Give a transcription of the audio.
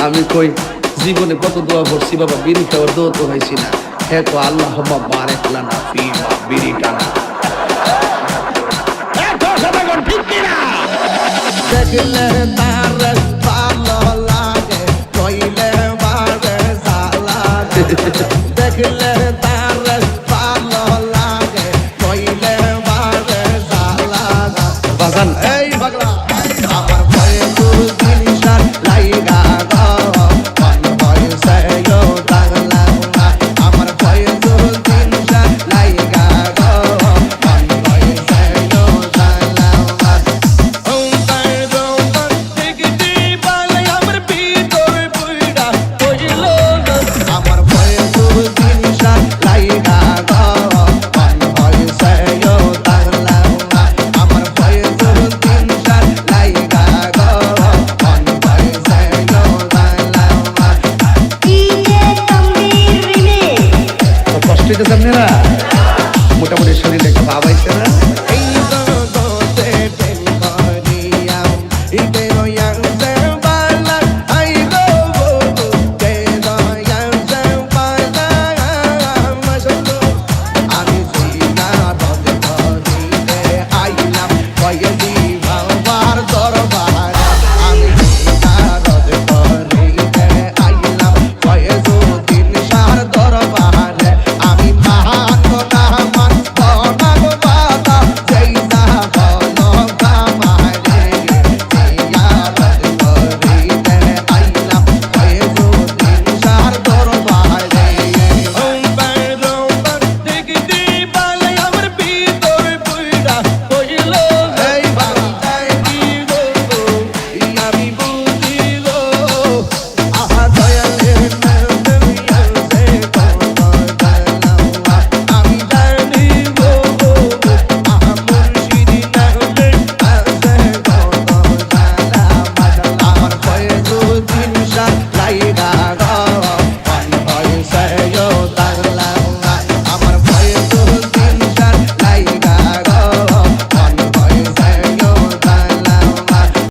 আমি কই জীবনে কত দোয়া করছি বাবা, বিড়ি খাওয়ার দোয়া তো হয়েছি না। হ্যাঁ তো আল্লাহ বারেক লানা ফি মা বিড়ি টানা। দেখলে তার ভালো লাগে, কইলে বারে সালা। দেখলে তার ভালো লাগে, কইলে বারে সালা। বাজান এই পাগলা আমার ভয়ে তুই জিনিসটার লাইগা গো, কোন বয়সে yo দাগলাম না। আমার ভয়ে তুই জিনিসটার লাইগা গো, কোন বয়সে yo দাগলাম না। আমার ভয়ে তুই জিনিসটার লাইগা গো, কোন বয়সে yo দাগলাম না। আমার ভয়ে তুই জিনিসটার লাইগা গো, কোন বয়সে yo দাগলাম না। কষ্ট হইতেছে আপনারা?